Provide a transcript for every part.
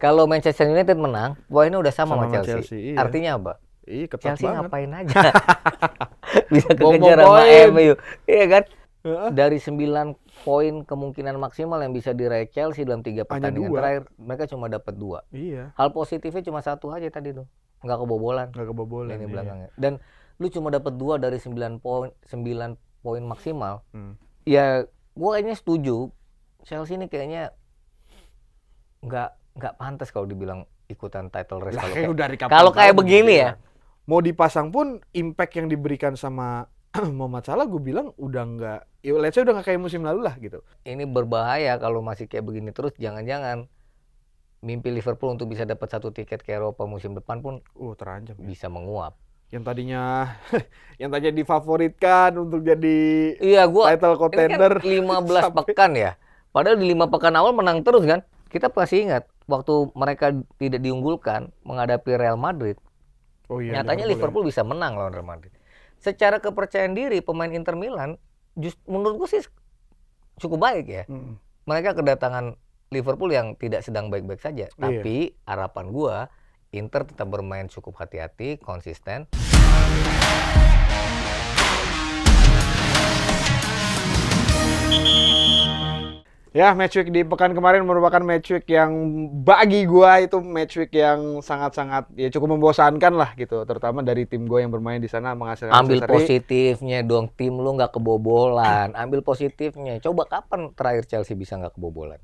Kalau Manchester United menang, poinnya udah sama sama Chelsea. Chelsea, iya. Artinya apa? Iya, ketat Chelsea banget. ngapain aja? Bisa Bawa kekejar sama poin. MU. Iya kan? Heeh. Dari 9 poin kemungkinan maksimal yang bisa diraih Chelsea dalam 3 pertandingan dua. terakhir, mereka cuma dapat 2. Iya, Hal positifnya cuma 1 aja tadi tuh. Nggak kebobolan. nggak kebobolan. Ini Iya. belakangnya. Dan lu cuma dapat 2 dari 9 poin maksimal. Ya, gua kayaknya setuju. Chelsea ini kayaknya nggak pantas kalau dibilang ikutan title race Lah, kalau kayak begini ya. Mau dipasang pun impact yang diberikan sama Mohamed Salah gue bilang udah nggak, ya let's say udah nggak kayak musim lalu lah gitu. Ini berbahaya kalau masih kayak begini terus. Jangan-jangan mimpi Liverpool untuk bisa dapat 1 tiket ke Eropa musim depan pun Terancam ya. bisa menguap. Yang tadinya difavoritkan untuk jadi title Ini contender kan 15 pekan ya. Padahal di 5 pekan awal menang terus kan. Kita pasti ingat waktu mereka tidak diunggulkan menghadapi Real Madrid. Nyatanya Liverpool bisa menang lawan Real Madrid. Secara kepercayaan diri pemain Inter Milan menurut gue sih cukup baik ya. Mereka kedatangan Liverpool yang tidak sedang baik-baik saja. Tapi harapan gue Inter tetap bermain cukup hati-hati, konsisten. Ya, match week di pekan kemarin merupakan match week yang bagi gua itu match week yang sangat-sangat ya cukup membosankan lah gitu, terutama dari tim gua yang bermain di sana menghasilkan Ambil positifnya dong, tim lu nggak kebobolan. Ambil positifnya. Coba kapan terakhir Chelsea bisa nggak kebobolan?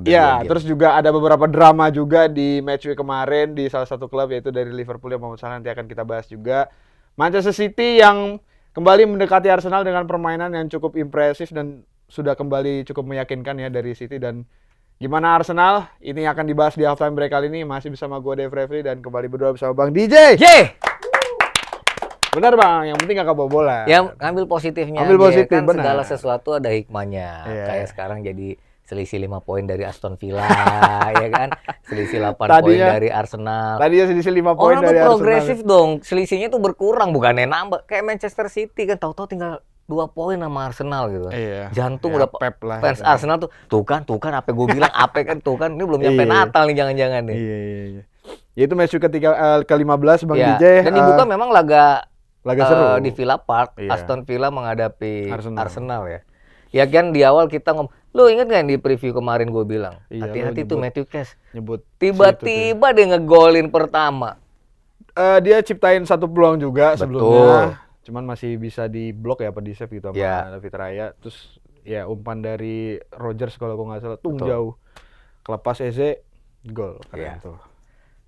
Ya, terus juga ada beberapa drama juga di match week kemarin di salah satu klub yaitu dari Liverpool yang nanti akan kita bahas juga. Manchester City yang kembali mendekati Arsenal dengan permainan yang cukup impresif dan sudah kembali cukup meyakinkan ya dari City. Dan gimana Arsenal? Ini akan dibahas di halftime break kali ini. Masih bersama gue Dave Refli dan kembali berdua bersama Bang DJ. Benar Bang, yang penting gak kebobolan. Ya, ambil positifnya. Ambil positif, kan benar. segala sesuatu ada hikmahnya. Kayak sekarang jadi selisih 5 poin dari Aston Villa, ya kan? Selisih 8 poin dari Arsenal. Tadinya selisih 5 poin dari Arsenal. Orang progresif dong. Selisihnya tuh berkurang, bukannya nambah. Kayak Manchester City kan tahu-tahu tinggal 2 poin sama Arsenal gitu. Jantung ya, udah fans Arsenal tuh kan apa gue bilang ini belum nyampe Natal nih jangan-jangan nih. Iya. Ya itu match ke-15 Bang DJ. Dan dibuka memang laga seru di Villa Park. Aston Villa menghadapi Arsenal ya. Ya kan di awal kita lu inget gak di preview kemarin gue bilang hati-hati tuh Matthew Cash. Tiba-tiba dia ngegolin pertama. Dia ciptain 1 peluang juga sebelumnya. Cuman masih bisa diblok ya, apa di save gitu sama David Raya. Terus ya umpan dari Rodgers kalau gue nggak salah jauh. Kelepas Eze, gol. Keren tuh.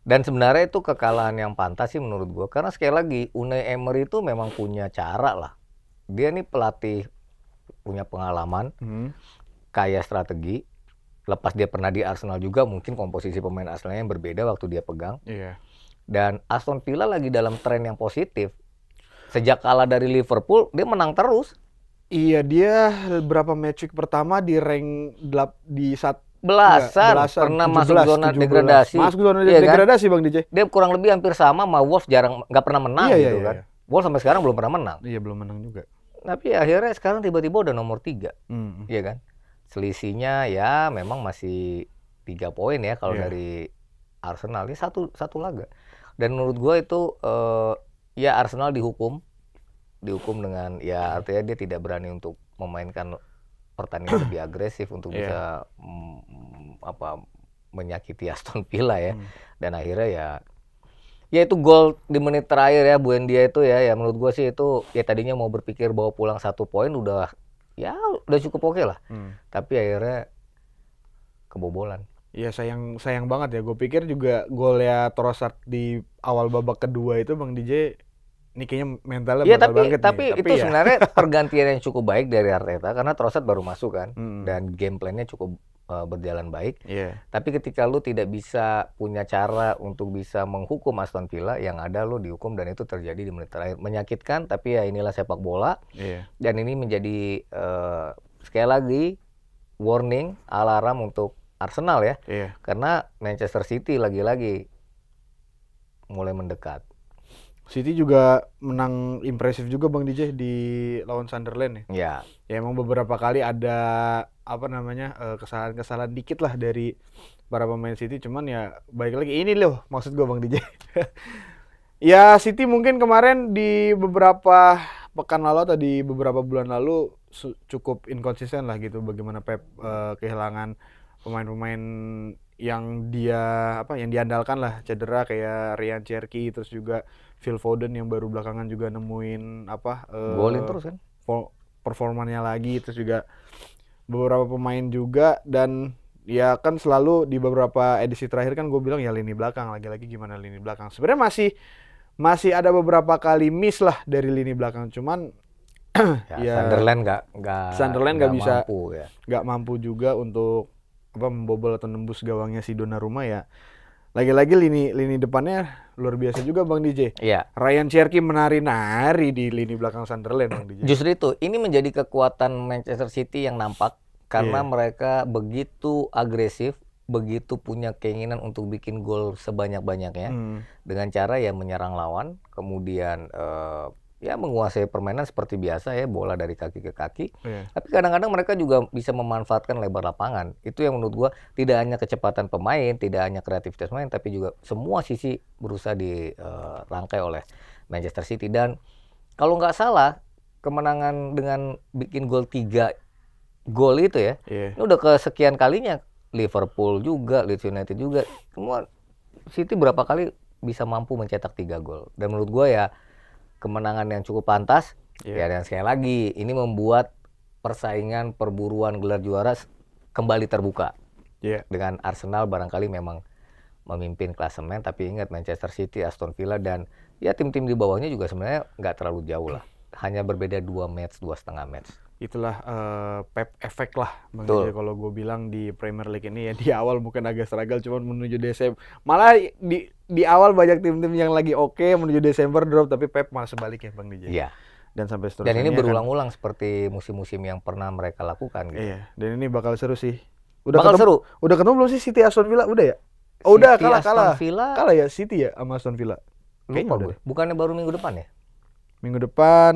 Dan sebenarnya itu kekalahan yang pantas sih menurut gue. Karena sekali lagi Unai Emery itu memang punya cara lah. Dia nih pelatih punya pengalaman, kaya strategi. Lepas dia pernah di Arsenal juga, mungkin komposisi pemain Arsenalnya yang berbeda waktu dia pegang. Dan Aston Villa lagi dalam tren yang positif. Sejak kalah dari Liverpool, dia menang terus. Iya, dia berapa match week pertama di rank di belasan pernah 17, masuk zona 17. Degradasi. Masuk zona degradasi kan? Bang DJ. Dia kurang lebih hampir sama Wolves, nggak pernah menang gitu kan. Wolves sampai sekarang belum pernah menang. Iya, belum menang juga. Tapi akhirnya sekarang tiba-tiba udah nomor 3. Iya kan? Selisihnya ya memang masih 3 poin ya kalau dari Arsenal. Ini satu laga. Dan menurut gue itu ya Arsenal dihukum dengan ya artinya dia tidak berani untuk memainkan pertandingan lebih agresif untuk bisa menyakiti Aston Villa ya. Dan akhirnya ya itu gol di menit terakhir ya Buendia itu ya menurut gue sih itu ya tadinya mau berpikir bawa pulang 1 poin udah cukup oke lah. Tapi akhirnya kebobolan. Iya sayang banget ya. Gue pikir juga golnya Trossard di awal babak kedua itu Bang DJ ini kayaknya mentalnya bakal bangkit nih. Tapi itu sebenarnya pergantian yang cukup baik dari Arteta karena Trossard baru masuk kan. Dan game plan-nya cukup berjalan baik. Tapi ketika lu tidak bisa punya cara untuk bisa menghukum Aston Villa, yang ada lu dihukum dan itu terjadi di menit terakhir. Menyakitkan, tapi ya inilah sepak bola. Dan ini menjadi sekali lagi warning, alarm untuk Arsenal ya. Karena Manchester City lagi-lagi mulai mendekat. City juga menang impresif juga Bang DJ di lawan Sunderland ya. Ya emang beberapa kali ada apa namanya kesalahan-kesalahan dikit lah dari para pemain City, cuman ya baik lagi ini loh maksud gue Bang DJ. Ya City mungkin kemarin di beberapa pekan lalu atau di beberapa bulan lalu cukup inkonsisten lah gitu, bagaimana Pep kehilangan pemain-pemain yang yang diandalkan lah cedera, kayak Ryan Cherki, terus juga Phil Foden yang baru belakangan juga nemuin golin terus kan performanya lagi, terus juga beberapa pemain juga, dan ya kan selalu di beberapa edisi terakhir kan gue bilang ya lini belakang, lagi-lagi gimana lini belakang. Sebenarnya masih ada beberapa kali miss lah dari lini belakang, cuman ya Sunderland nggak bisa, mampu, ya. nggak mampu juga untuk membobol atau nembus gawangnya si Donnarumma ya. Lagi-lagi lini depannya luar biasa juga Bang DJ. Iya. Ryan Cherki menari-nari di lini belakang Sunderland Bang DJ. Justru itu, ini menjadi kekuatan Manchester City yang nampak karena mereka begitu agresif, begitu punya keinginan untuk bikin gol sebanyak-banyaknya dengan cara ya menyerang lawan, kemudian ya menguasai permainan seperti biasa ya, bola dari kaki ke kaki. Tapi kadang-kadang mereka juga bisa memanfaatkan lebar lapangan. Itu yang menurut gua tidak hanya kecepatan pemain, tidak hanya kreativitas pemain, tapi juga semua sisi berusaha dirangkai oleh Manchester City. Dan kalau nggak salah, kemenangan dengan bikin gol 3 gol itu ya, ini udah kesekian kalinya. Liverpool juga, Leeds United juga, semua City berapa kali bisa mampu mencetak 3 gol. Dan menurut gua ya kemenangan yang cukup pantas. Ya, dan sekali lagi ini membuat persaingan perburuan gelar juara kembali terbuka. Dengan Arsenal barangkali memang memimpin klasemen, tapi ingat Manchester City, Aston Villa dan ya tim-tim di bawahnya juga sebenarnya nggak terlalu jauh lah. Hanya berbeda 2 setengah match. Itulah Pep efek lah Bang DJ, kalau gue bilang di Premier League ini ya. Di awal mungkin agak struggle, cuman menuju Desember malah di awal banyak tim-tim yang lagi oke, menuju Desember drop, tapi Pep malah sebaliknya Bang DJ. Iya. Dan sampai seterusnya. Dan ini berulang-ulang seperti musim-musim yang pernah mereka lakukan gitu. Iya, dan ini bakal seru sih. Seru. Udah ketemu belum sih City Aston Villa? Udah ya? Oh, udah kalah. Kalah ya City ya sama Aston Villa. Kayaknya udah. Bukannya baru minggu depan ya? Minggu depan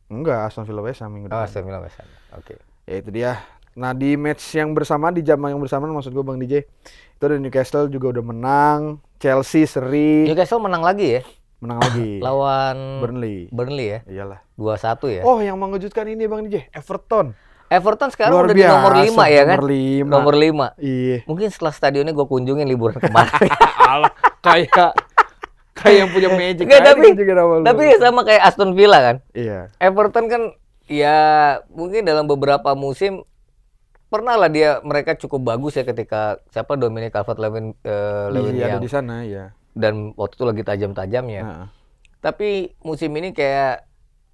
enggak, Aston Villa West Ham minggu depan. Aston Villa West Ham. Oke. Ya itu dia. Nah, di match yang bersamaan, di jam yang bersamaan maksud gue Bang DJ, itu ada Newcastle juga udah menang, Chelsea seri. Newcastle menang lagi ya? Menang lagi. Lawan Burnley ya? Iyalah. 2-1 ya? Oh, yang mengejutkan ini Bang DJ, Everton sekarang luar udah biasa, di nomor 5 ya kan? Nomor 5. Iya. Mungkin setelah stadionnya gue kunjungin liburan kemarin. Alah, kayak yang punya magic. Tapi sama kayak Aston Villa kan? Iya. Everton kan ya mungkin dalam beberapa musim pernah lah mereka cukup bagus ya ketika Dominic Calvert-Lewin yang ada di sana ya. Dan waktu itu lagi tajam-tajamnya. Tapi musim ini kayak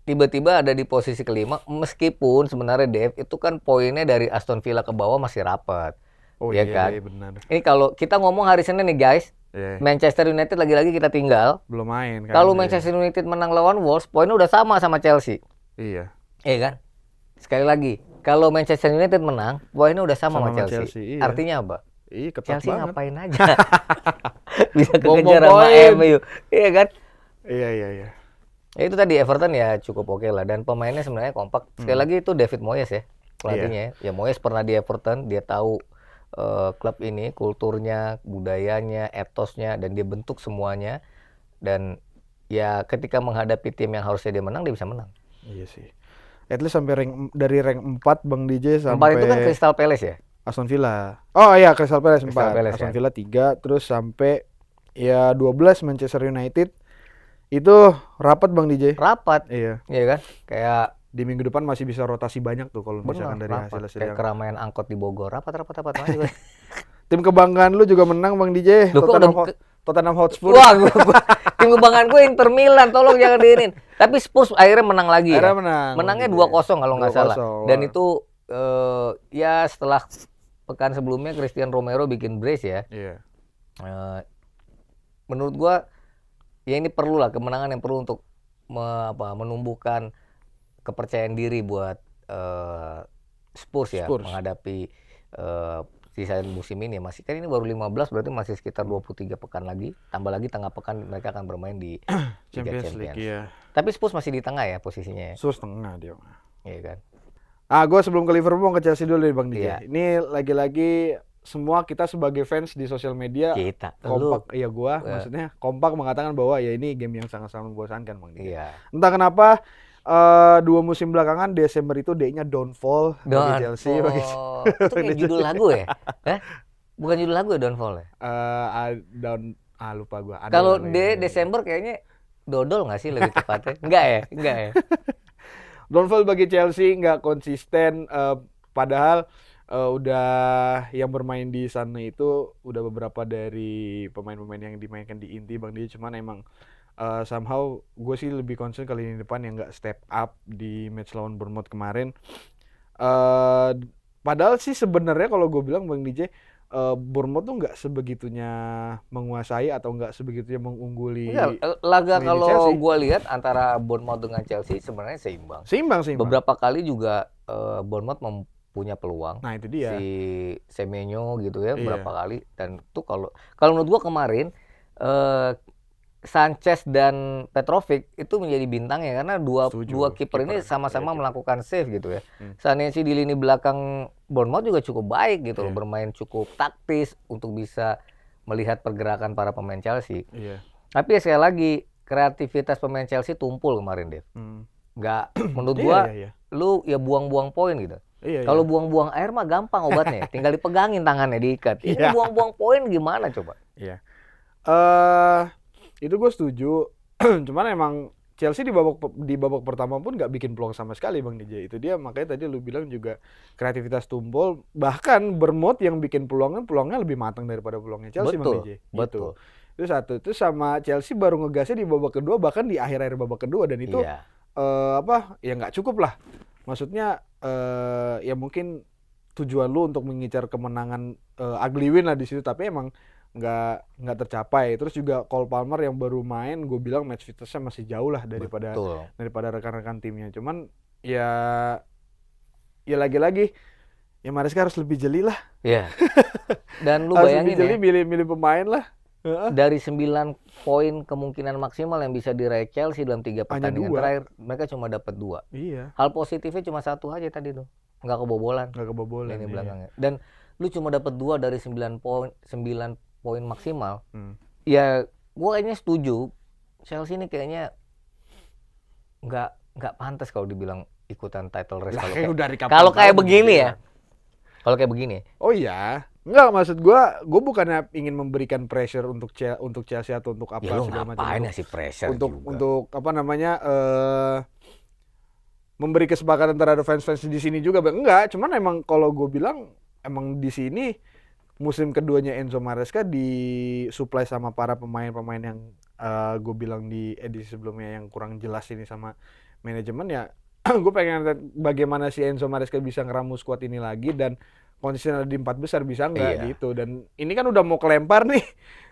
tiba-tiba ada di posisi kelima, meskipun sebenarnya Dev itu kan poinnya dari Aston Villa ke bawah masih rapat. Oh ya iya, kan? Iya benar. Ini kalau kita ngomong hari Senin nih guys, Manchester United lagi-lagi kita tinggal. Belum main kan. Kalau Manchester United menang lawan Wolves, poinnya udah sama Chelsea. Iya. Iya kan? Sekali lagi, kalau Manchester United menang, poinnya udah sama Chelsea. Iya. Artinya apa? Iya, ketat Chelsea banget. ngapain aja? Bisa kekejar sama MU. Iya kan? Iya. Ya, itu tadi Everton ya cukup oke lah, dan pemainnya sebenarnya kompak. Sekali lagi itu David Moyes ya, pelatihnya. Ya Moyes pernah di Everton, dia tahu klub ini, kulturnya, budayanya, etosnya, dan dia bentuk semuanya. Dan ya ketika menghadapi tim yang harusnya dia menang, dia bisa menang. Iya sih. At least sampai dari rank 4 Bang DJ sampai 4 itu kan Crystal Palace ya? Aston Villa. Oh iya, Crystal Palace 4. Aston kan? Villa 3, terus sampai ya 12 Manchester United. Itu rapat Bang DJ. Rapat. Iya kan? Kayak di minggu depan masih bisa rotasi banyak tuh kalau misalkan dari hasil-hasil kayak keramaian angkot di Bogor. Rapat aja. Tim kebanggaan lu juga menang Bang DJ. Tottenham Hotspur. Wah, tim kebanggaan gue Inter Milan, tolong jangan diinin. Tapi Spurs akhirnya menang lagi. Menangnya 2-0 kalau nggak salah. Dan itu ya setelah pekan sebelumnya Christian Romero bikin brace ya. Iya. Menurut gua ya ini perlu lah, kemenangan yang perlu untuk menumbuhkan kepercayaan diri buat Spurs ya menghadapi sisa musim ini. Masih kan ini baru 15, berarti masih sekitar 23 pekan lagi. Tambah lagi tengah pekan mereka akan bermain di Champions League. Iya. Tapi Spurs masih di tengah ya posisinya ya. Spurs tengah dia. Iya kan. Gue sebelum ke Liverpool mau ke Chelsea dulu nih Bang DJ. Iya. Ini lagi-lagi semua kita sebagai fans di sosial media kompak, maksudnya kompak mengatakan bahwa ya ini game yang sangat-sangat membosankan Bang DJ. Iya. Entah kenapa 2 musim belakangan Desember itu D-nya downfall bagi Chelsea. Itu kayak judul lagu ya? Bukan judul lagu ya, downfall ya? Lupa gue. Kalau Desember kayaknya dodol nggak sih lebih tepatnya? Enggak ya? Downfall bagi Chelsea, nggak konsisten, padahal udah yang bermain di sana itu udah beberapa dari pemain-pemain yang dimainkan di inti Bang Dia, cuman emang somehow gue sih lebih concern kali ini depan yang nggak step up di match lawan Bournemouth kemarin. Padahal sih sebenarnya kalau gue bilang Bang DJ, Bournemouth tuh nggak sebegitunya menguasai atau nggak sebegitunya mengungguli. Laga kalau gue lihat antara Bournemouth dengan Chelsea sebenarnya seimbang. Beberapa kali juga Bournemouth punya peluang. Nah itu dia. Si Semenyo gitu ya, berapa kali. Dan tuh kalau menurut gua kemarin Sanchez dan Petrovic itu menjadi bintangnya karena dua kiper ini sama-sama melakukan save gitu ya. Sanesi di lini belakang Bournemouth juga cukup baik gitu loh, bermain cukup taktis untuk bisa melihat pergerakan para pemain Chelsea. Tapi sekali lagi kreativitas pemain Chelsea tumpul kemarin, Dev. Nggak, menurut gua lu ya buang-buang poin gitu. Kalau buang-buang air mah gampang obatnya, tinggal dipegangin tangannya, diikat. Ini buang-buang poin gimana coba? Itu gue setuju. Cuman emang Chelsea di babak pertama pun nggak bikin peluang sama sekali Bang DJ. Itu dia, makanya tadi lu bilang juga kreativitas tumpul. Bahkan Bournemouth yang bikin peluangnya lebih matang daripada peluangnya Chelsea. Bang DJ. Betul. Itu satu. Itu sama Chelsea baru ngegasnya di babak kedua, bahkan di akhir-akhir babak kedua, dan itu ya nggak cukup lah. Maksudnya ya mungkin tujuan lu untuk mengincar kemenangan ugly win lah di situ, tapi emang nggak tercapai. Terus juga Cole Palmer yang baru main, gue bilang match fitnessnya masih jauh lah daripada rekan-rekan timnya. Cuman ya lagi-lagi ya Maresca harus lebih jeli lah. Iya. Dan lu bayangin lebih jeli, milih pemain lah. Dari 9 poin kemungkinan maksimal yang bisa diraih Chelsea dalam 3 pertandingan terakhir, mereka cuma dapat 2. Iya. Hal positifnya cuma 1 aja tadi tuh. Nggak kebobolan. Ini belakangnya. Dan lu cuma dapat 2 dari 9 poin maksimal. Ya, gua kayaknya setuju. Chelsea ini kayaknya nggak pantas kalau dibilang ikutan title race kalau kayak begini ya. Kalau kayak begini. Oh iya. Enggak, maksud gue bukannya ingin memberikan pressure untuk Chelsea atau untuk apa segala macam. Ya lu ngapain sih pressure untuk apa namanya memberi kesepakatan terhadap fans-fans di sini juga. Enggak, cuman emang kalau gue bilang emang di sini musim keduanya Enzo Maresca disuplai sama para pemain-pemain yang gue bilang di edisi sebelumnya yang kurang jelas ini sama manajemen ya. Gue pengen lihat bagaimana si Enzo Maresca bisa ngeramu skuad ini lagi dan konsisten di 4 besar bisa nggak gitu. Dan ini kan udah mau kelempar nih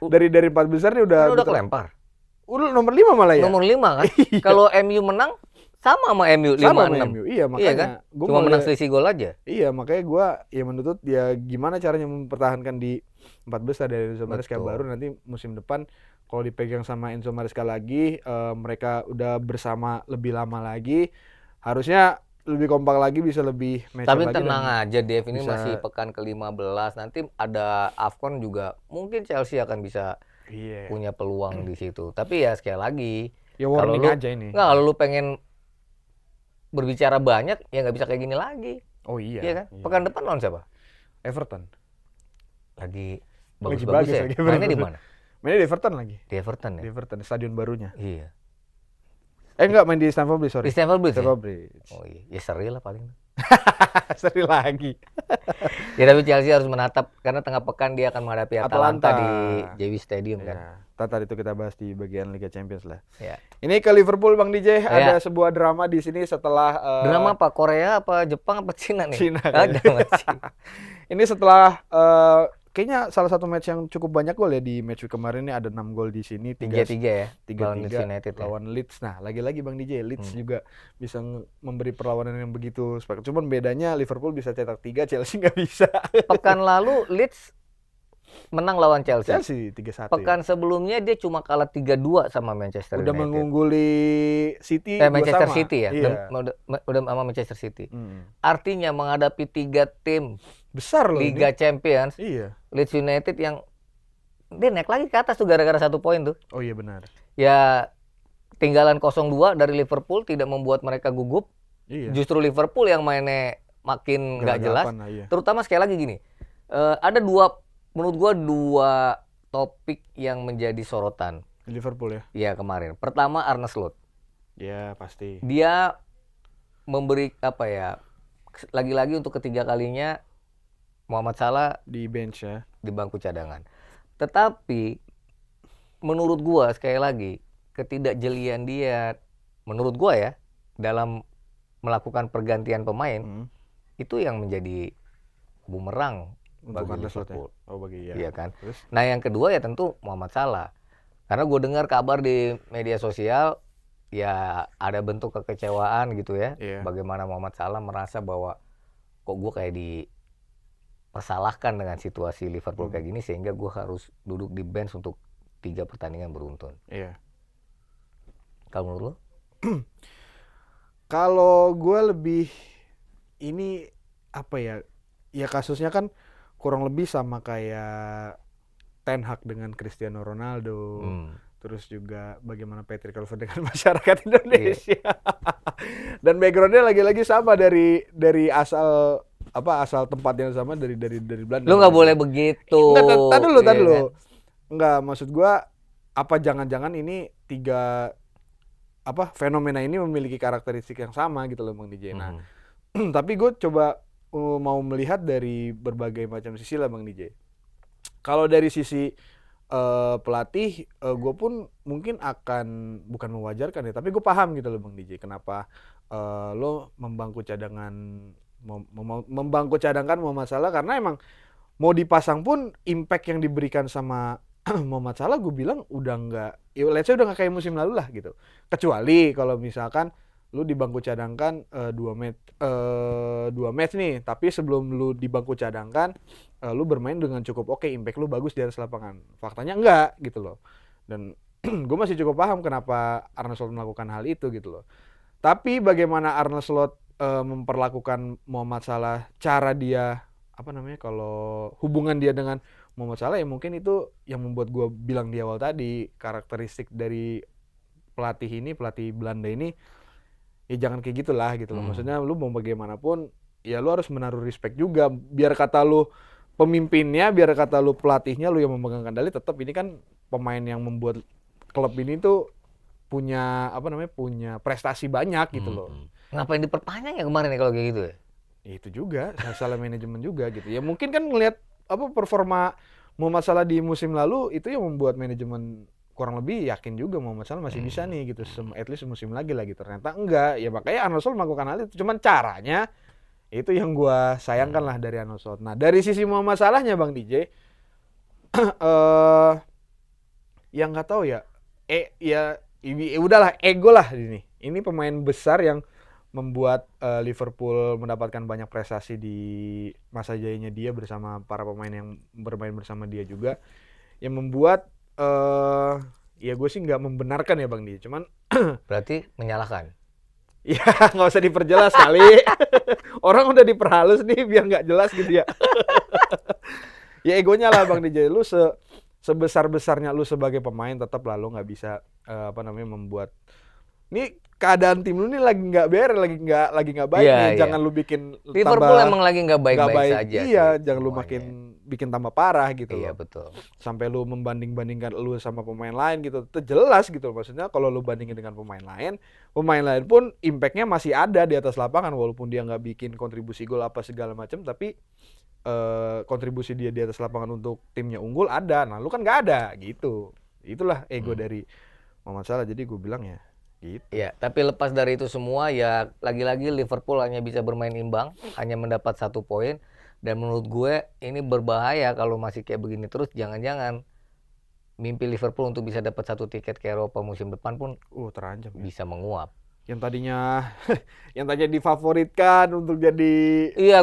dari 4 besar nih udah kelempar. Udah nomor 5 malah ya. Nomor 5 kan. Kalau MU menang sama MU 5-6. Iya, makanya iya kan? Cuma menang selisih gol aja. Iya, makanya gue ya menuntut ya gimana caranya mempertahankan di 4 besar dari Enzo Maresca baru nanti musim depan kalau dipegang sama Enzo Maresca lagi, mereka udah bersama lebih lama lagi, harusnya lebih kompak lagi, bisa lebih match. Tapi tenang aja Dev, ini masih pekan ke-15, nanti ada AFCON juga, mungkin Chelsea akan bisa punya peluang di situ. Tapi ya sekali lagi, ya warning aja ini. Kalau lu pengen berbicara banyak, ya nggak bisa kayak gini lagi. Oh iya. Iya kan? Iya. Pekan depan lawan siapa? Everton. Lagi bagus ya. Mainnya di mana? Mainnya di Everton lagi. Di Everton ya? Di Everton, stadion barunya. Iya. Enggak, main di Stamford Bridge, sorry. Di Stamford Bridge. Oh iya, ya seri lah paling. Seri lagi. Ya tapi Chelsea harus menatap karena tengah pekan dia akan menghadapi Atalanta di JW Stadium kan. Tadi itu kita bahas di bagian Liga Champions lah. Ya. Ini ke Liverpool Bang DJ, ada sebuah drama di sini setelah drama apa? Korea apa Jepang apa Cina nih? Cina. Ini setelah kayaknya salah satu match yang cukup banyak gol ya di match week kemarin ini, ada 6 gol di sini, 3-3 ya. 3-3 lawan Leeds. Nah, lagi-lagi Bang DJ, Leeds juga bisa memberi perlawanan yang begitu spektakuler. Cuman bedanya Liverpool bisa cetak 3, Chelsea nggak bisa. Pekan lalu Leeds menang lawan Chelsea. Chelsea 3-1. Pekan sebelumnya dia cuma kalah 3-2 sama Manchester United. Udah mengungguli City Manchester sama. City ya. Iya. Udah sama Manchester City. Artinya menghadapi 3 tim besar loh Liga ini. Champions. Iya. Leeds United yang dia naik lagi ke atas tuh gara-gara 1 poin tuh. Oh iya benar. Ya tinggalan 0-2 dari Liverpool tidak membuat mereka gugup. Iya. Justru Liverpool yang mainnya makin nggak jelas. Iya. Terutama sekali lagi gini, ada menurut gua 2 topik yang menjadi sorotan. Liverpool ya? Iya kemarin. Pertama Arne Slot. Ya pasti. Dia memberi lagi-lagi untuk ketiga kalinya Muhammad Salah di bench ya, di bangku cadangan. Tetapi menurut gua sekali lagi ketidakjelian dia menurut gua ya dalam melakukan pergantian pemain itu yang menjadi bumerang bagi Liverpool. Ya? Oh bagi ya. Iya kan. Terus? Nah yang kedua ya tentu Muhammad Salah. Karena gue dengar kabar di media sosial ya ada bentuk kekecewaan gitu ya. Yeah. Bagaimana Muhammad Salah merasa bahwa kok gue kayak dipersalahkan dengan situasi Liverpool kayak gini sehingga gue harus duduk di bench untuk 3 pertandingan beruntun. Iya. Kalau menurut lo? Kalau gue lebih ini apa ya? Ya kasusnya kan kurang lebih sama kayak Ten Hag dengan Cristiano Ronaldo. Terus juga bagaimana Patrick Kluivert dengan masyarakat Indonesia. Dan backgroundnya lagi-lagi sama dari asal tempat yang sama dari Belanda. Lu nggak boleh begitu. Tadi dulu. Kan? Enggak, maksud gua apa jangan-jangan ini 3 fenomena ini memiliki karakteristik yang sama gitu loh Bang DJ. Nah, tapi gue coba mau melihat dari berbagai macam sisi lah Bang DJ. Kalau dari sisi pelatih, gue pun mungkin akan bukan mewajarkan ya, tapi gue paham gitu loh Bang DJ. Kenapa lo membangku cadangkan Muhammad Salah, karena emang mau dipasang pun impact yang diberikan sama Muhammad Salah gue bilang udah nggak, let's say udah nggak kayak musim lalu lah gitu. Kecuali kalau misalkan lu di bangku cadangkan 2 match nih, tapi sebelum lu di bangku cadangkan lu bermain dengan cukup oke, impact lu bagus di atas lapangan. Faktanya enggak gitu loh. Dan gue masih cukup paham kenapa Arne Slot melakukan hal itu gitu loh. Tapi bagaimana Arne Slot memperlakukan Muhammad Salah, cara dia kalau hubungan dia dengan Muhammad Salah ya mungkin itu yang membuat gue bilang di awal tadi, karakteristik dari pelatih Belanda ini ya jangan kayak gitulah gitu loh. Maksudnya lu mau bagaimanapun ya lu harus menaruh respect juga, biar kata lu pemimpinnya, biar kata lu pelatihnya, lu yang memegang kendali, tetap ini kan pemain yang membuat klub ini tuh punya punya prestasi banyak gitu loh. Ngapain diperpanjang ya kemarin ya kalau kayak gitu ya? Itu juga salah manajemen juga gitu. Ya mungkin kan ngelihat performa Muhammad Salah di musim lalu itu yang membuat manajemen kurang lebih yakin juga Muhammad Salah masih bisa nih gitu, at least musim lagi lah gitu. Ternyata enggak, ya makanya Arne Slot melakukan hal itu. Cuman caranya itu yang gua sayangkan lah dari Arne Slot. Nah dari sisi Muhammad Salahnya Bang DJ, yang nggak tahu ya, udahlah ego lah ini. Ini pemain besar yang membuat Liverpool mendapatkan banyak prestasi di masa jayanya dia bersama para pemain yang bermain bersama dia juga, yang membuat ya gue sih nggak membenarkan ya Bang Di, cuman berarti menyalahkan. Ya nggak usah diperjelas kali. Orang udah diperhalus nih biar nggak jelas gitu ya. Ya egonya lah Bang DJ, lu sebesar-besarnya lu sebagai pemain tetap lah lu nggak bisa membuat ini keadaan tim lu nih lagi nggak beres, lagi nggak baik nih. Jangan lu bikin Liverpool emang lagi nggak baik-baik saja. Iya, jangan lu makin bikin tambah parah gitu loh. Iya betul. Sampai lu membanding-bandingkan lu sama pemain lain gitu. Itu jelas gitu. Maksudnya kalau lu bandingin dengan pemain lain pun impact-nya masih ada di atas lapangan walaupun dia nggak bikin kontribusi gol apa segala macam, tapi kontribusi dia di atas lapangan untuk timnya unggul ada. Nah, lu kan nggak ada gitu. Itulah ego dari Muhammad Salah. Jadi gue bilang ya gitu. Ya, tapi lepas dari itu semua ya lagi-lagi Liverpool hanya bisa bermain imbang, hanya mendapat 1 poin, dan menurut gue ini berbahaya kalau masih kayak begini terus. Jangan-jangan mimpi Liverpool untuk bisa dapat 1 tiket ke Eropa musim depan pun terancam ya. Bisa menguap. Yang tadinya difavoritkan untuk jadi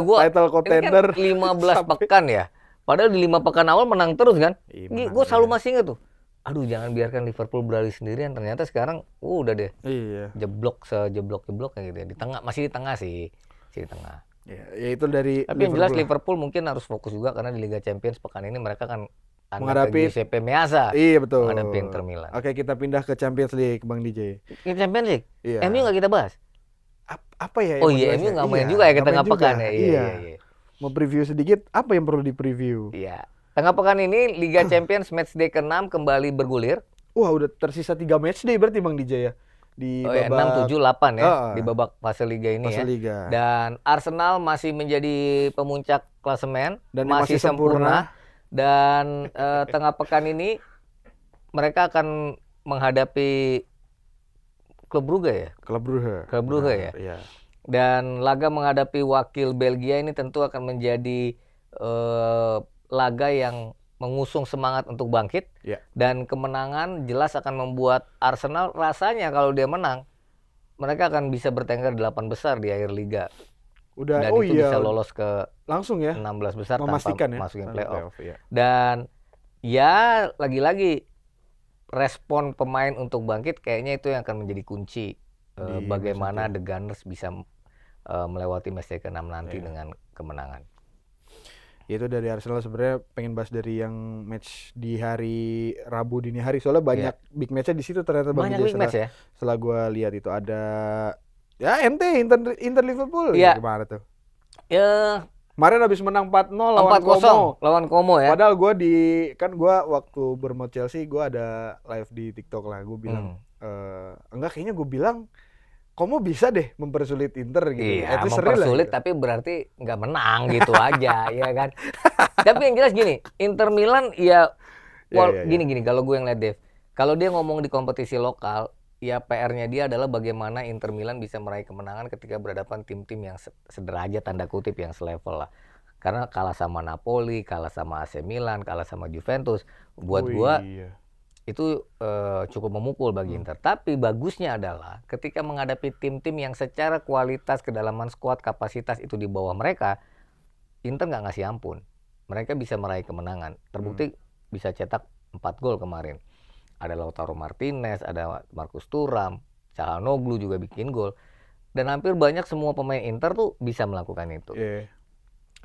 gua title contender ini kan 15 pekan ya. Padahal di 5 pekan awal menang terus kan. Iya, Gue selalu masih ingat tuh. Aduh, jangan biarkan Liverpool berlari sendirian. Ternyata sekarang udah deh. Iya. Jeblok kayak gitu ya. Di tengah, masih di tengah sih. Masih di tengah. Ya itu dari Tapi yang jelas Liverpool mungkin harus fokus juga karena di Liga Champions pekan ini mereka kan menghadapi Giuseppe Meazza. Iya betul. Menghadapi Inter Milan. Oke, kita pindah ke Champions League, Bang DJ. Champions League? Iya. MU nggak kita bahas? Apa ya? Oh iya, MU nggak main juga ya ke tengah pekan ya. Iya. Mau preview sedikit, apa yang perlu di-preview? Iya. Tengah pekan ini Liga Champions matchday ke-6 kembali bergulir. Wah, udah tersisa 3 matchday berarti Bang DJ ya. Di babak 6, 7, 8 ya di babak fase Liga ini fase ya. Liga. Dan Arsenal masih menjadi pemuncak klasemen, dan masih sempurna. Dan tengah pekan ini mereka akan menghadapi Klub Brugge ya? Klub Brugge ya. Iya. Dan laga menghadapi wakil Belgia ini tentu akan menjadi laga yang mengusung semangat untuk bangkit. Yeah. Dan kemenangan jelas akan membuat Arsenal rasanya kalau dia menang, mereka akan bisa bertengger 8 besar di akhir liga. Dan itu bisa lolos ke langsung ya 16 besar memastikan tanpa masukin playoff. Ya. Dan ya lagi-lagi respon pemain untuk bangkit kayaknya itu yang akan menjadi kunci bagaimana The Gunners bisa melewati matchday ke-6 nanti dengan kemenangan. Itu dari Arsenal. Sebenarnya pengen bahas dari yang match di hari Rabu dini hari soalnya banyak big match-nya di situ ternyata banyak big match ya. Setelah gue lihat itu ada ya Inter Liverpool gimana tuh? Ya kemarin habis menang 4-0 lawan Como ya. Padahal gue gue waktu bermot Chelsea gue ada live di TikTok lah, gue bilang enggak, kayaknya gue bilang Como bisa deh mempersulit Inter gitu. Iya, mempersulit gitu. Tapi berarti nggak menang gitu aja, ya kan. Tapi yang jelas gini, Inter Milan gini kalau gue yang lihat Dev, kalau dia ngomong di kompetisi lokal, ya PR-nya dia adalah bagaimana Inter Milan bisa meraih kemenangan ketika berhadapan tim-tim yang sederajat tanda kutip yang selevel lah. Karena kalah sama Napoli, kalah sama AC Milan, kalah sama Juventus, buat gua itu cukup memukul bagi Inter. Tapi bagusnya adalah ketika menghadapi tim-tim yang secara kualitas, kedalaman skuad, kapasitas itu di bawah mereka, Inter nggak ngasih ampun. Mereka bisa meraih kemenangan. Terbukti bisa cetak 4 gol kemarin. Ada Lautaro Martinez, ada Marcus Thuram, Çalhanoğlu juga bikin gol. Dan hampir banyak semua pemain Inter tuh bisa melakukan itu.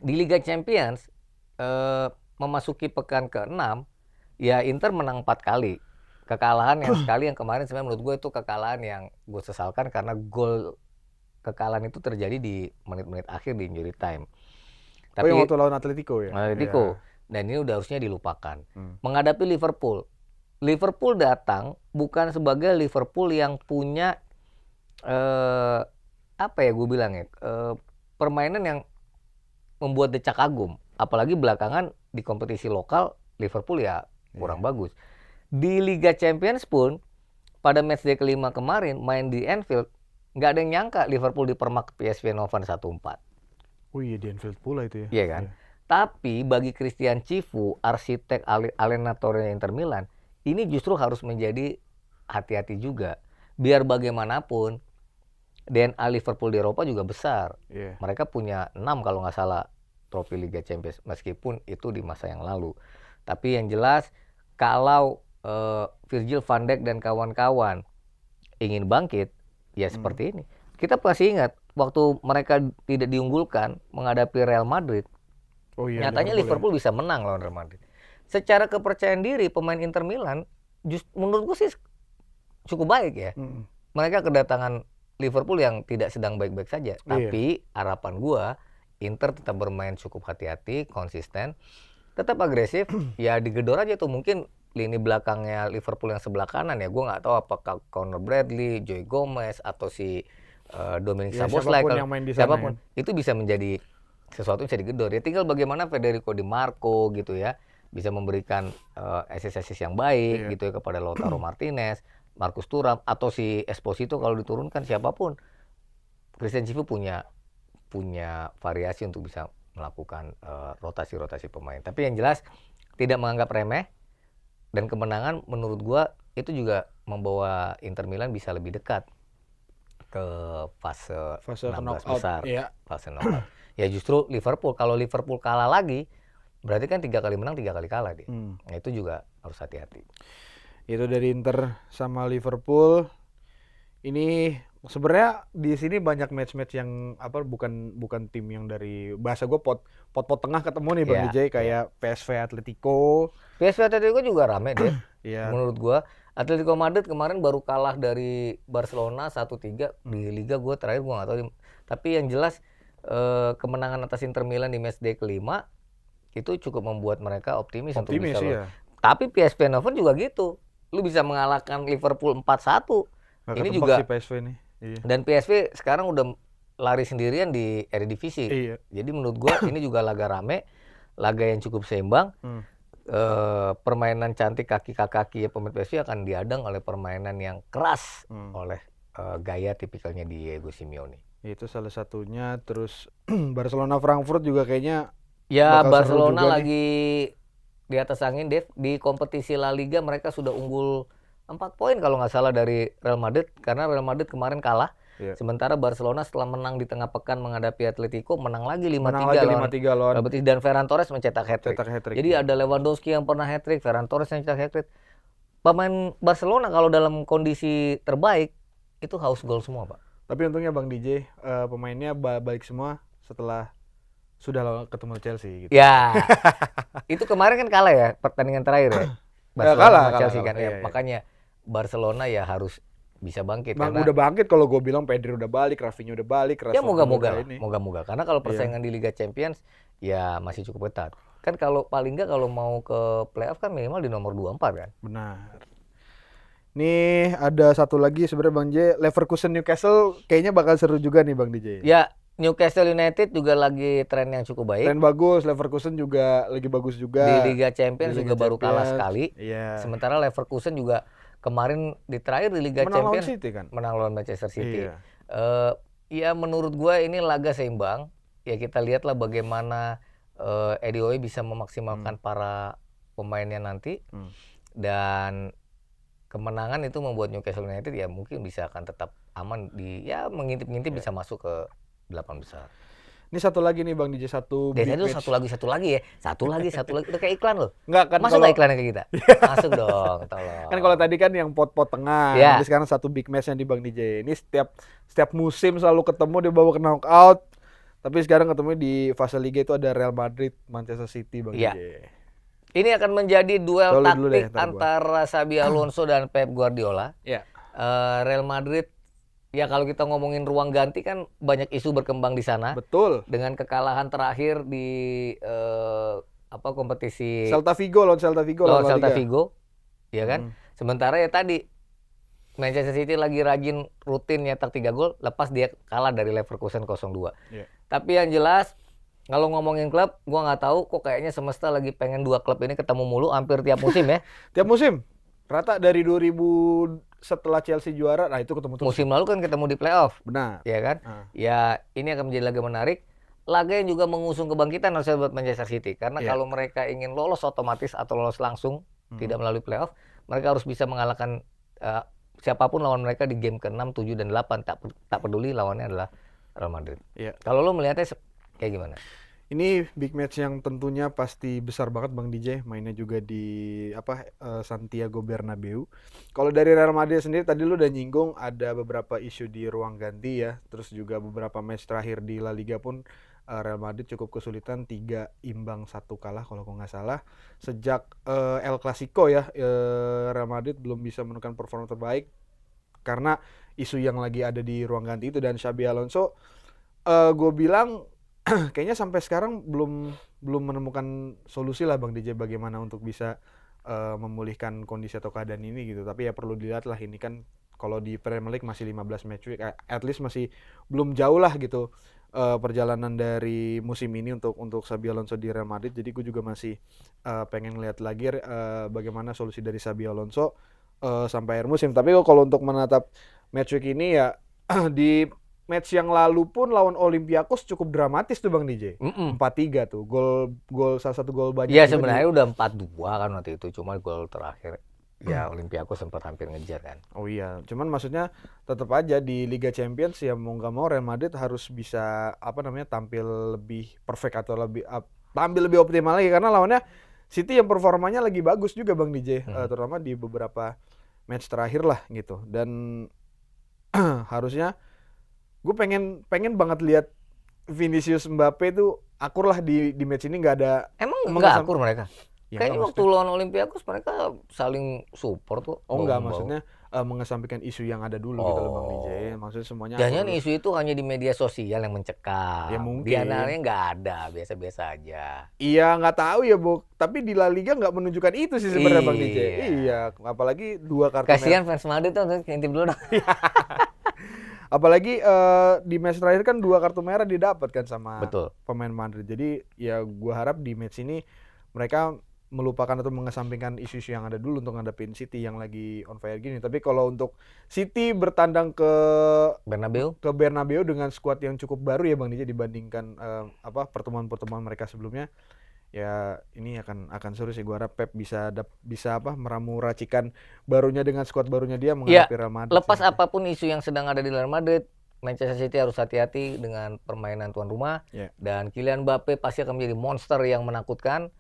Di Liga Champions, memasuki pekan ke-6, ya Inter menang 4 kali. Kekalahan yang sekali yang kemarin sebenarnya menurut gue itu kekalahan yang gue sesalkan karena gol kekalahan itu terjadi di menit-menit akhir di injury time. Tapi yang waktu lawan Atletico ya? Atletico. Dan ini udah harusnya dilupakan. Menghadapi Liverpool datang bukan sebagai Liverpool yang punya gue bilang ya, permainan yang membuat decak kagum. Apalagi belakangan di kompetisi lokal Liverpool ya kurang bagus. Di Liga Champions pun pada matchday ke-5 kemarin main di Anfield, nggak ada yang nyangka Liverpool dipermak PSV Eindhoven 1-4. Oh iya, di Anfield pula itu ya. Iya kan? Tapi bagi Christian Cifu, arsitek allenatore Inter Milan, ini justru harus menjadi hati-hati juga. Biar bagaimanapun DNA Liverpool di Eropa juga besar. Mereka punya 6 kalau nggak salah trofi Liga Champions, meskipun itu di masa yang lalu. Tapi yang jelas kalau Virgil van Dijk dan kawan-kawan ingin bangkit, ya seperti ini. Kita pasti ingat waktu mereka tidak diunggulkan menghadapi Real Madrid. Nyatanya Liverpool bisa menang lawan Real Madrid. Secara kepercayaan diri pemain Inter Milan menurut gue sih cukup baik ya. Mereka kedatangan Liverpool yang tidak sedang baik-baik saja. Tapi harapan gue Inter tetap bermain cukup hati-hati, konsisten, tetap agresif. Ya digedor aja tuh, mungkin lini belakangnya Liverpool yang sebelah kanan ya. Gue nggak tahu apakah Conor Bradley, Joe Gomez atau si Dominic Szoboszlai, siapapun itu bisa menjadi sesuatu yang bisa digedor. Ya tinggal bagaimana Federico Di Marco gitu ya bisa memberikan assist yang baik gitu ya kepada Lautaro Martinez, Marcus Thuram atau si Esposito kalau diturunkan siapapun. Christian Cifu punya variasi untuk bisa melakukan rotasi-rotasi pemain. Tapi yang jelas tidak menganggap remeh, dan kemenangan menurut gua itu juga membawa Inter Milan bisa lebih dekat ke fase 16 besar, fase knockout. Ya justru Liverpool, kalau Liverpool kalah lagi, Berarti kan 3 kali menang 3 kali kalah dia. Nah itu juga harus hati-hati. Itu dari Inter sama Liverpool. Ini sebenarnya di sini banyak match-match yang bukan tim yang dari bahasa gue pot tengah ketemu nih Bang DJ kayak PSV Atletico. PSV Atletico juga rame deh. Iya. Menurut gua Atletico Madrid kemarin baru kalah dari Barcelona 1-3 di Liga. Gua terakhir gua nggak tahu. Tapi yang jelas kemenangan atas Inter Milan di matchday kelima itu cukup membuat mereka optimis untuk bisa lolos. Tapi PSV Eindhoven juga gitu. Lu bisa mengalahkan Liverpool 4-1. Ini juga si PSV nih. Iya. Dan PSV sekarang udah lari sendirian di Eredivisie. Iya. Jadi menurut gua ini juga laga rame, laga yang cukup seimbang. Permainan cantik kaki-kaki pemain PSV akan dihadang oleh permainan yang keras oleh gaya tipikalnya Diego Simeone. Itu salah satunya. Terus Barcelona Frankfurt juga kayaknya ya Barcelona lagi di atas angin, Dev. Di kompetisi La Liga mereka sudah unggul 4 poin kalau nggak salah dari Real Madrid, karena Real Madrid kemarin kalah. Sementara Barcelona setelah menang di tengah pekan menghadapi Atletico, menang lagi 5-3 lawan Betis, dan Ferran Torres mencetak hat-trick. Jadi ada Lewandowski yang pernah hat-trick, Ferran Torres yang cetak hat-trick. Pemain Barcelona kalau dalam kondisi terbaik itu haus gol semua, Pak. Tapi untungnya Bang DJ, pemainnya balik semua setelah sudah ketemu Chelsea gitu. Ya. Itu kemarin kan kalah ya pertandingan terakhir ya. Barcelona sama Chelsea kan. Ya, makanya Barcelona ya harus bisa bangkit. Udah bangkit kalau gue bilang. Pedri udah balik, Rafinha udah balik. Ya moga-moga. Karena kalau persaingan di Liga Champions ya masih cukup ketat. Kan kalau paling nggak kalau mau ke playoff kan minimal di nomor 24 kan. Benar. Nih ada satu lagi sebenarnya Bang J, Leverkusen Newcastle kayaknya bakal seru juga nih Bang DJ. Ya, Newcastle United juga lagi tren yang cukup baik. Tren bagus, Leverkusen juga lagi bagus juga. Di Liga Champions juga baru kalah sekali. Sementara Leverkusen juga kemarin di terakhir di Liga Champions menang lawan Manchester City. Ya menurut gue ini laga seimbang. Ya kita lihatlah bagaimana Eddie Howe bisa memaksimalkan para pemainnya nanti. Dan kemenangan itu membuat Newcastle United ya mungkin bisa akan tetap aman mengintip-ngintip bisa masuk ke 8 besar. Ini satu lagi nih Bang DJ, satu big match. Satu lagi ya. Satu lagi. Udah kayak iklan loh. Enggak kan. Masuk nggak iklannya ke kita? Masuk dong, tolong. Kan kalau tadi kan yang pot-pot tengah. Nanti sekarang satu big match-nya di Bang DJ. Ini setiap musim selalu ketemu dia bawa ke knockout. Tapi sekarang ketemu di fase liga itu ada Real Madrid, Manchester City Bang DJ. Ini akan menjadi duel taktik antara Xabi Alonso dan Pep Guardiola. Real Madrid, ya kalau kita ngomongin ruang ganti kan banyak isu berkembang di sana. Betul. Dengan kekalahan terakhir di kompetisi Celta Vigo, ya kan. Sementara ya tadi Manchester City lagi rajin rutin nyetak 3 gol, lepas dia kalah dari Leverkusen 0-2. Tapi yang jelas kalau ngomongin klub, gua nggak tahu kok kayaknya semesta lagi pengen 2 klub ini ketemu mulu hampir tiap musim ya. Tiap musim. Rata dari 2000 setelah Chelsea juara, nah itu ketemu terus. Musim lalu kan ketemu di playoff. Benar. Ya kan? Ya ini akan menjadi laga menarik. Laga yang juga mengusung kebangkitan harusnya buat Manchester City. Karena kalau mereka ingin lolos otomatis atau lolos langsung, tidak melalui playoff, mereka harus bisa mengalahkan siapapun lawan mereka di game ke-6, 7, dan 8. Tak peduli lawannya adalah Real Madrid. Kalau lo melihatnya kayak gimana? Ini big match yang tentunya pasti besar banget Bang DJ, mainnya juga di Santiago Bernabeu. Kalau dari Real Madrid sendiri tadi lu udah nyinggung ada beberapa isu di ruang ganti ya, terus juga beberapa match terakhir di La Liga pun Real Madrid cukup kesulitan, 3 imbang 1 kalah kalau nggak salah. Sejak El Clasico ya, Real Madrid belum bisa menunjukkan performa terbaik karena isu yang lagi ada di ruang ganti itu. Dan Xabi Alonso gue bilang kayaknya sampai sekarang belum menemukan solusi lah Bang DJ bagaimana untuk bisa memulihkan kondisi atau keadaan ini gitu. Tapi ya perlu dilihat lah, ini kan kalau di Premier League masih 15 match week, at least masih belum jauh lah gitu perjalanan dari musim ini untuk Xabi Alonso di Real Madrid. Jadi gue juga masih pengen lihat lagi bagaimana solusi dari Xabi Alonso sampai akhir musim. Tapi kalau untuk menatap match week ini ya di match yang lalu pun lawan Olympiakos cukup dramatis tuh Bang DJ. 4-3 tuh. Gol salah satu gol banyak. Iya sebenarnya udah 4-2 kan waktu itu, cuma gol terakhir ya Olympiakos sempat hampir ngejar kan. Oh iya, cuman maksudnya tetap aja di Liga Champions ya mau nggak mau Real Madrid harus bisa tampil lebih perfect atau lebih tampil lebih optimal lagi karena lawannya City yang performanya lagi bagus juga Bang DJ, terutama di beberapa match terakhir lah gitu. Dan harusnya gue pengen banget lihat Vinicius Mbappe tuh akur lah di match ini. Nggak ada. Emang nggak akur mereka? Ya, kayaknya waktu lawan Olympiakos mereka saling support tuh. Oh enggak, maksudnya mengesampingkan isu yang ada dulu gitu loh Bang DJ. Maksudnya semuanya. Jangan isu itu hanya di media sosial yang mencekam. Ya mungkin. Di antaranya nggak ada, biasa-biasa aja. Iya nggak tahu ya Bu. Tapi di La Liga nggak menunjukkan itu sih sebenarnya Bang DJ. Iya, apalagi 2 kartu merah. Kasihan fans Madrid tuh, ngintip dulu dong. Apalagi di match terakhir kan 2 kartu merah didapatkan sama pemain Madrid. Jadi ya gua harap di match ini mereka melupakan atau mengesampingkan isu-isu yang ada dulu untuk ngadepin City yang lagi on fire gini. Tapi kalau untuk City bertandang ke Bernabeu dengan skuad yang cukup baru ya Bang DJ dibandingkan pertemuan-pertemuan mereka sebelumnya, ya ini akan seru sih. Gua harap Pep bisa meramu racikan barunya dengan skuad barunya dia menghadapi Real Madrid. Lepas apapun isu yang sedang ada di Real Madrid, Manchester City harus hati-hati dengan permainan tuan rumah. Dan Kylian Mbappe pasti akan menjadi monster yang menakutkan.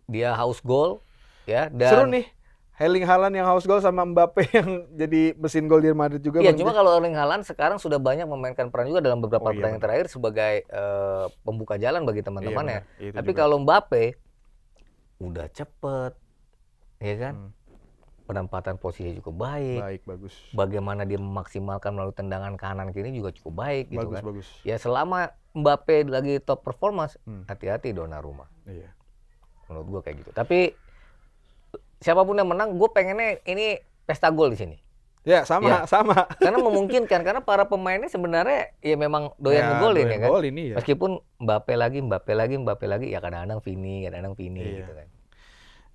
Dia haus gol ya, dan seru nih Erling Haaland yang haus gol sama Mbappe yang jadi mesin gol di Madrid juga. Iya, cuma kalau Erling Haaland sekarang sudah banyak memainkan peran juga dalam beberapa pertandingan terakhir sebagai pembuka jalan bagi teman-temannya. Tapi kalau Mbappe udah cepet, ya kan, penempatan posisi cukup baik, bagus. Bagaimana dia memaksimalkan melalui tendangan kanan kiri juga cukup baik gitu kan. Bagus. Ya selama Mbappe lagi top performance, hati-hati Donnarumma. Iya. Menurut gue kayak gitu. Tapi siapapun yang menang, gue pengennya ini pesta gol di sini. Ya sama. Karena memungkinkan, karena para pemainnya sebenarnya ya memang doyan ngegolin ya kan. Ya. Meskipun Mbappe lagi, ya kadang-kadang Vini gitu kan.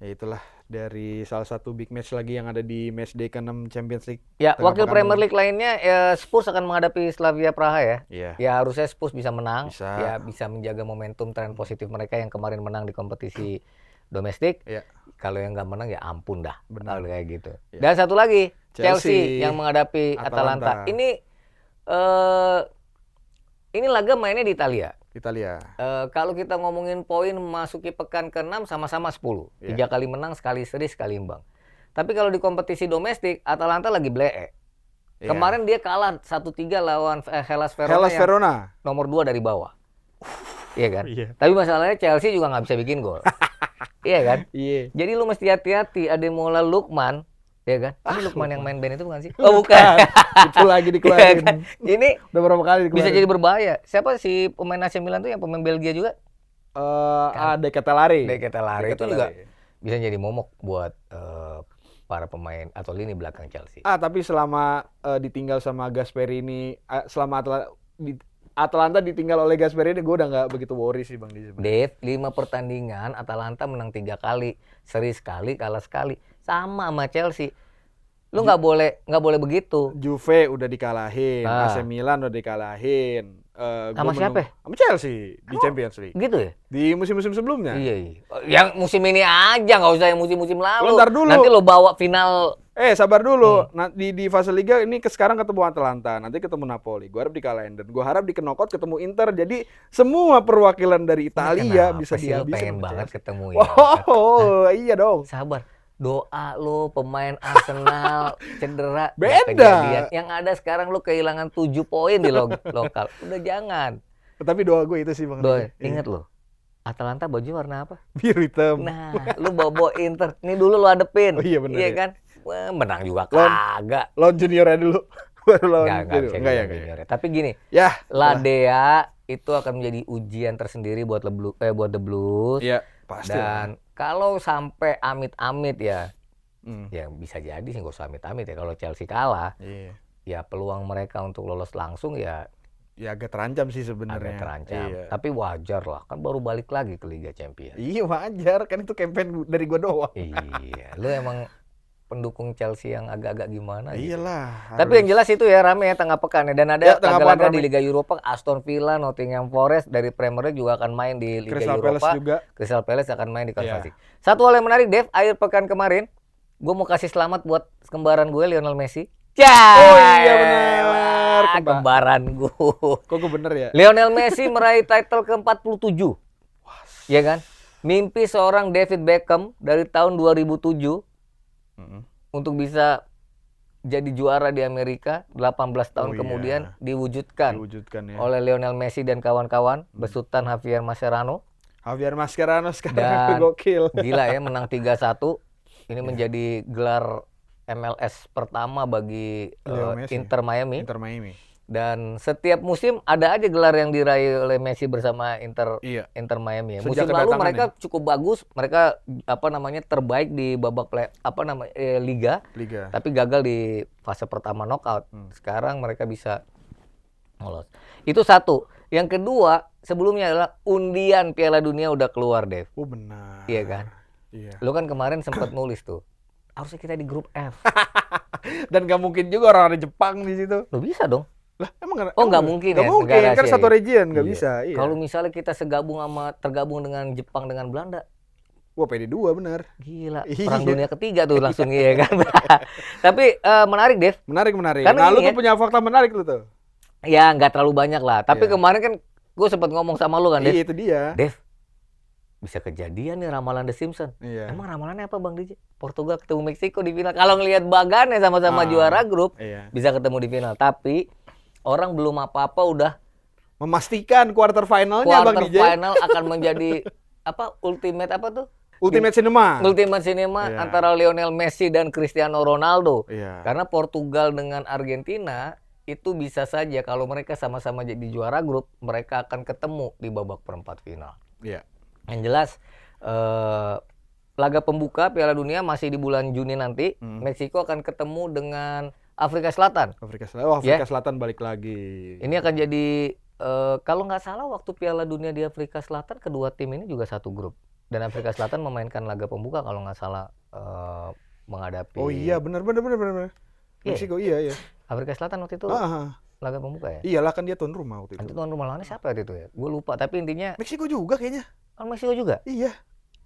Ya itulah dari salah satu big match lagi yang ada di matchday ke-6 Champions League. Ya, wakil Premier League lainnya Spurs akan menghadapi Slavia Praha ya. Iya. Ya harusnya Spurs bisa menang. Bisa. Ya bisa menjaga momentum tren positif mereka yang kemarin menang di kompetisi domestik. Iya. Kalau yang nggak menang ya ampun dah. Benar. Kayak gitu. Ya. Dan satu lagi Chelsea yang menghadapi Atalanta. Ini laga mainnya di Italia. Kalau kita ngomongin poin memasuki pekan ke-6 sama-sama 10. 3 kali menang, sekali seri, sekali imbang. Tapi kalau di kompetisi domestik, Atalanta lagi blee. Kemarin dia kalah 1-3 lawan Hellas Verona. Nomor 2 dari bawah. Iya kan? Tapi masalahnya Chelsea juga nggak bisa bikin gol. Iya kan? Iya. Jadi lu mesti hati-hati. Ademola Lookman, ya kan? Ini Lookman yang main band itu bukan sih? Oh bukan. Itu lagi dikeluarin. Kan? Ini udah berapa kali dikeluarin. Bisa jadi berbahaya. Siapa si pemain AC Milan tuh yang pemain Belgia juga? De Ketelaere itu juga bisa jadi momok buat para pemain atau lini belakang Chelsea. Tapi selama ditinggal sama Gasperini, selama Atalanta ditinggal oleh Gasperini, gue udah nggak begitu worry sih Bang Dave. 5 pertandingan Atalanta menang 3 kali, seri sekali, kalah sekali, sama Chelsea. Lu nggak boleh begitu. Juve udah dikalahin, AC Milan udah dikalahin. Sama siapa? Sama Chelsea di Champions League. Gitu ya? Di musim-musim sebelumnya. Iya. Yang musim ini aja, nggak usah yang musim-musim lalu. Ntar dulu. Nanti lo bawa final. Sabar dulu. Nah, di fase Liga ini sekarang ketemu Atalanta, nanti ketemu Napoli. Gue harap dikalahin dan gue harap di knockout ketemu Inter. Jadi semua perwakilan dari Italia bisa dihabisin. Pengen banget ketemu ya. Iya dong. Sabar. Doa lo pemain Arsenal cedera. Beda. Yang ada sekarang lo kehilangan 7 poin di lokal. Udah jangan. Tapi doa gue itu sih Bang. Ingat lo. Atalanta baju warna apa? Biru hitam. Nah, lu bawa Inter. Ini dulu lo hadepin. Oh iya benar. Iya kan? Wah, menang juga kagak. Lawan juniornya dulu. Enggak juniornya. Tapi gini. Ya. Ladea itu akan menjadi ujian tersendiri buat The Blues. Iya, pasti. Dan kalau sampai amit-amit ya bisa jadi sih nggak usah amit-amit ya. Kalau Chelsea kalah, ya peluang mereka untuk lolos langsung ya agak terancam sih sebenarnya. Agak terancam. Tapi wajar lah, kan baru balik lagi ke Liga Champions. Iya wajar, kan itu campaign dari gua doang. Iya, lu emang pendukung Chelsea yang agak-agak gimana gitu. Iyalah. Tapi yang jelas itu ya rame ya tengah pekan ya. Dan ada laga-laga di Liga Eropa, Aston Villa, Nottingham Forest dari Premier League juga akan main di Liga Eropa. Crystal Palace akan main di Conference. Satu hal yang menarik, Dev, akhir pekan kemarin gue mau kasih selamat buat kembaran gue Lionel Messi. Oh iya benar. Kembaran gue. Kok gue bener ya? Lionel Messi meraih title ke-47. Ya kan? Mimpi seorang David Beckham dari tahun 2007 untuk bisa jadi juara di Amerika 18 tahun kemudian diwujudkan ya. oleh Lionel Messi dan kawan-kawan besutan Javier Mascherano. Javier Mascherano sekarang Dan gokil. Gila ya, menang 3-1. Ini menjadi gelar MLS pertama bagi Inter Miami. Dan setiap musim ada aja gelar yang diraih oleh Messi bersama Inter Miami. Musim lalu mereka cukup bagus, mereka terbaik di babak liga. Tapi gagal di fase pertama knockout. Sekarang mereka bisa lolos. Itu satu. Yang kedua, sebelumnya adalah undian Piala Dunia udah keluar, Dev. Oh benar. Iya kan? Iya. Lu kan kemarin sempat nulis tuh. Harusnya kita di grup F. Dan gak mungkin juga orang ada Jepang di situ. Lu bisa dong. Lah, emang nggak mungkin ya? Nggak mungkin, kan satu region, nggak bisa. Iya. Kalau misalnya kita tergabung dengan Jepang dengan Belanda, wah PD2 bener. Gila, perang dunia ketiga tuh langsung iya kan. Tapi menarik, Dev. Menarik. Karena nah, lu tuh punya fakta menarik lu tuh. Ya, nggak terlalu banyak lah. Tapi kemarin kan gue sempat ngomong sama lu kan, Dev. Iya, itu dia. Dev, bisa kejadian nih ramalan The Simpsons. Iya. Emang ramalannya apa, Bang DJ? Portugal ketemu Meksiko di final. Kalau ngelihat bagannya sama-sama juara grup, bisa ketemu di final. Tapi orang belum apa-apa udah memastikan quarter finalnya Bang DJ. Quarter final akan menjadi ultimate cinema antara Lionel Messi dan Cristiano Ronaldo. Karena Portugal dengan Argentina itu bisa saja kalau mereka sama-sama jadi juara grup, mereka akan ketemu di babak perempat final. Yang jelas laga pembuka Piala Dunia masih di bulan Juni nanti. Meksiko akan ketemu dengan Afrika Selatan. Afrika Selatan balik lagi. Ini akan jadi kalau nggak salah waktu Piala Dunia di Afrika Selatan kedua tim ini juga satu grup. Dan Afrika Selatan memainkan laga pembuka kalau nggak salah menghadapi. Oh iya, benar. Meksiko iya. Afrika Selatan waktu itu laga pembuka ya. Iyalah, kan dia tuan rumah waktu itu. Nanti tuan rumah lawannya siapa waktu itu ya? Gue lupa. Tapi intinya. Meksiko juga kayaknya. Oh, Meksiko juga? Iya.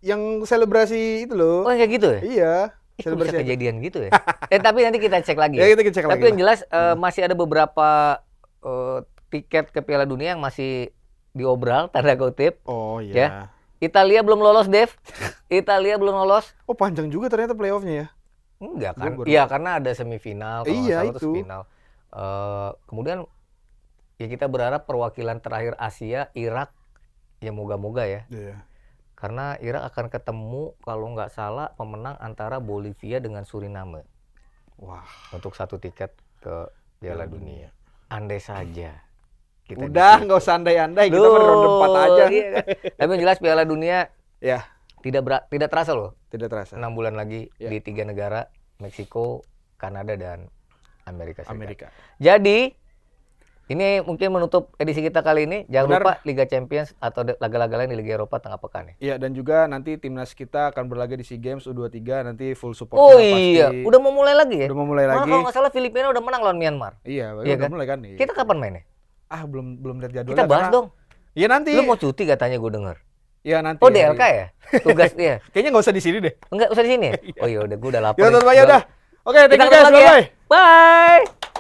Yang selebrasi itu loh. Oh, kayak gitu ya? Iya. Itu bisa kejadian gitu ya. Tapi nanti kita cek lagi. Ya, kita cek lagi. Tapi yang jelas masih ada beberapa tiket ke Piala Dunia yang masih diobral tanda kutip. Oh iya. Ya. Italia belum lolos, Dev. Italia belum lolos. Oh, panjang juga ternyata playoff-nya ya. Enggak kan? Iya, karena ada semifinal, iya, itu final. Kemudian ya kita berharap perwakilan terakhir Asia, Irak, ya moga-moga ya. Iya. Karena Irak akan ketemu kalau nggak salah pemenang antara Bolivia dengan Suriname. Wah. Untuk satu tiket ke Piala Dunia. Andai saja. Udah, nggak usah andai-andai, kita ronde 4 aja. Iya kan? Tapi yang jelas Piala Dunia ya tidak terasa loh. Tidak terasa. 6 bulan lagi di 3 negara, Meksiko, Kanada, dan Amerika Serikat. Jadi ini mungkin menutup edisi kita kali ini. Jangan lupa Liga Champions atau laga-laga lain di Liga Eropa tengah pekan ya. Iya, dan juga nanti timnas kita akan berlaga di SEA Games U23, nanti full support. Oh iya, udah mau mulai lagi ya? Udah mau mulai lagi. Kalau nggak salah Filipina udah menang lawan Myanmar. Iya, udah kan? mulai kan nih. Kita kapan mainnya? Belum lihat jadwalnya. Kita bahas dong. Iya nanti. Lu mau cuti katanya gue denger. Iya nanti. Oh DLK ya? Tugas dia. Kayaknya nggak usah di sini deh. Enggak usah di sini ya? Oh iya udah, gue udah lapar. Ya udah. Oke, thank you guys. Bye-bye. Bye.